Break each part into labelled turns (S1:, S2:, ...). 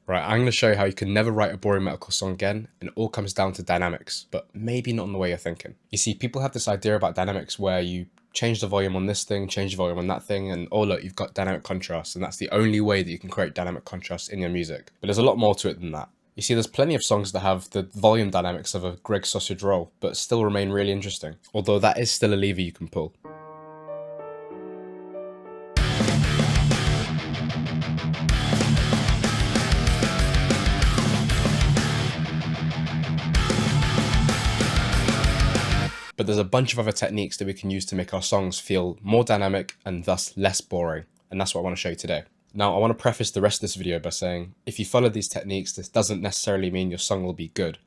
S1: Right, I'm going to show you how you can never write a boring metalcore song again, and it all comes down to dynamics, but maybe not in the way you're thinking. You see, people have this idea about dynamics where you change the volume on this thing, change the volume on that thing, and oh look, you've got dynamic contrast, and that's the only way that you can create dynamic contrast in your music. But there's a lot more to it than that. You see, there's plenty of songs that have the volume dynamics of a Greg sausage roll, but still remain really interesting, although that is still a lever you can pull. But there's a bunch of other techniques that we can use to make our songs feel more dynamic and thus less boring, and that's what I want to show you today. Now, I want to preface the rest of this video by saying, if you follow these techniques, this doesn't necessarily mean your song will be good.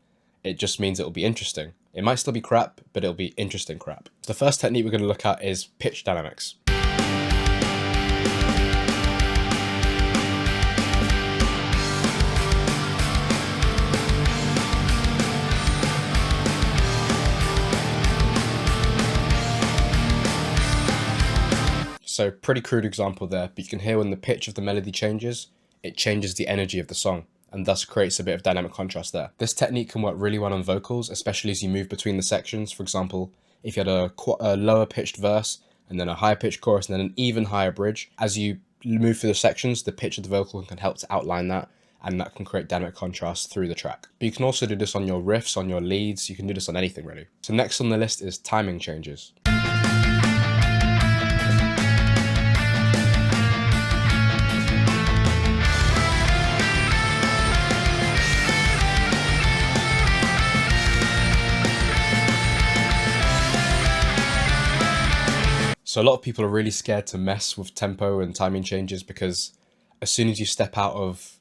S1: It just means it will be interesting. It might still be crap, but it'll be interesting crap. The first technique we're going to look at is pitch dynamics. So pretty crude example there, but you can hear when the pitch of the melody changes, it changes the energy of the song and thus creates a bit of dynamic contrast there. This technique can work really well on vocals, especially as you move between the sections. For example, if you had a lower pitched verse and then a higher pitched chorus and then an even higher bridge, as you move through the sections, the pitch of the vocal can help to outline that, and that can create dynamic contrast through the track. But you can also do this on your riffs, on your leads, you can do this on anything really. So next on the list is timing changes. So a lot of people are really scared to mess with tempo and timing changes because as soon as you step out of,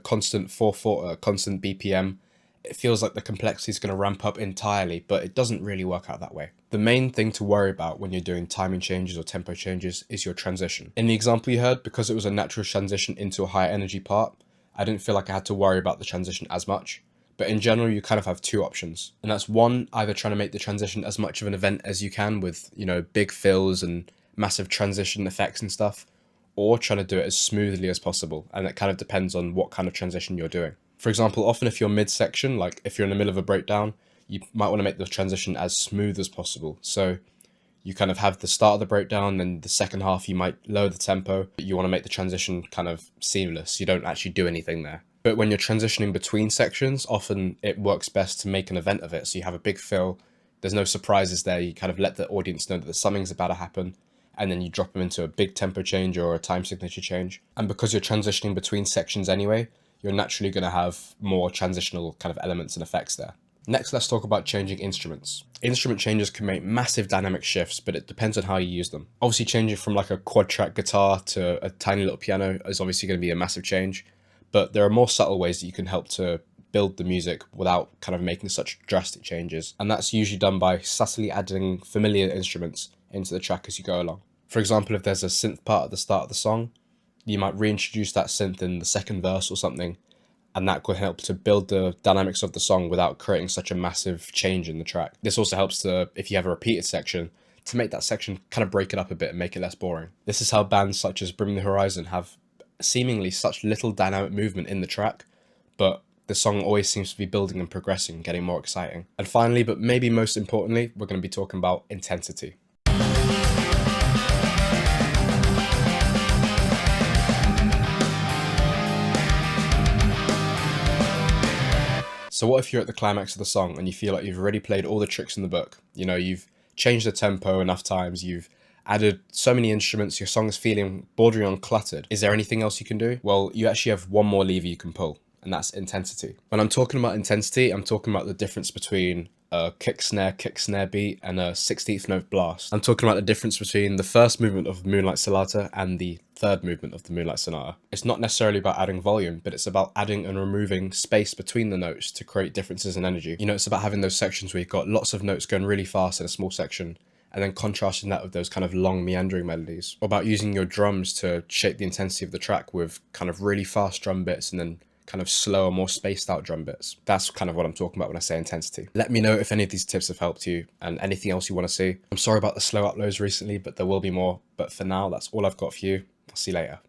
S1: constant 4/4, constant BPM, it feels like the complexity is going to ramp up entirely, but it doesn't really work out that way. The main thing to worry about when you're doing timing changes or tempo changes is your transition. In the example you heard, because it was a natural transition into a higher energy part, I didn't feel like I had to worry about the transition as much. But in general, you kind of have two options. And that's one, either trying to make the transition as much of an event as you can with, big fills and massive transition effects and stuff, or trying to do it as smoothly as possible. And it kind of depends on what kind of transition you're doing. For example, often if you're mid-section, like if you're in the middle of a breakdown, you might want to make the transition as smooth as possible. So you kind of have the start of the breakdown, then the second half you might lower the tempo, but you want to make the transition kind of seamless. You don't actually do anything there. But when you're transitioning between sections, often it works best to make an event of it. So you have a big fill, there's no surprises there, you kind of let the audience know that something's about to happen, and then you drop them into a big tempo change or a time signature change. And because you're transitioning between sections anyway, you're naturally going to have more transitional kind of elements and effects there. Next, let's talk about changing instruments. Instrument changes can make massive dynamic shifts, but it depends on how you use them. Obviously, changing from like a quad track guitar to a tiny little piano is obviously going to be a massive change. But there are more subtle ways that you can help to build the music without kind of making such drastic changes. And that's usually done by subtly adding familiar instruments into the track as you go along. For example, if there's a synth part at the start of the song, you might reintroduce that synth in the second verse or something, and that could help to build the dynamics of the song without creating such a massive change in the track. This also helps to, if you have a repeated section, to make that section kind of break it up a bit and make it less boring. This is how bands such as Bring the Horizon have seemingly such little dynamic movement in the track, but the song always seems to be building and progressing, getting more exciting. And finally, but maybe most importantly, we're going to be talking about intensity. So what if you're at the climax of the song and you feel like you've already played all the tricks in the book? You've changed the tempo enough times, you've added so many instruments, your song is feeling bordering on cluttered. Is there anything else you can do? Well, you actually have one more lever you can pull, and that's intensity. When I'm talking about intensity, I'm talking about the difference between a kick snare beat and a 16th note blast. I'm talking about the difference between the first movement of Moonlight Sonata and the third movement of the Moonlight Sonata. It's not necessarily about adding volume, but it's about adding and removing space between the notes to create differences in energy. It's about having those sections where you've got lots of notes going really fast in a small section, and then contrasting that with those kind of long meandering melodies. Or about using your drums to shape the intensity of the track with kind of really fast drum bits and then kind of slower, more spaced out drum bits. That's kind of what I'm talking about when I say intensity. Let me know if any of these tips have helped you and anything else you want to see. I'm sorry about the slow uploads recently, but there will be more. But for now, that's all I've got for you. I'll see you later.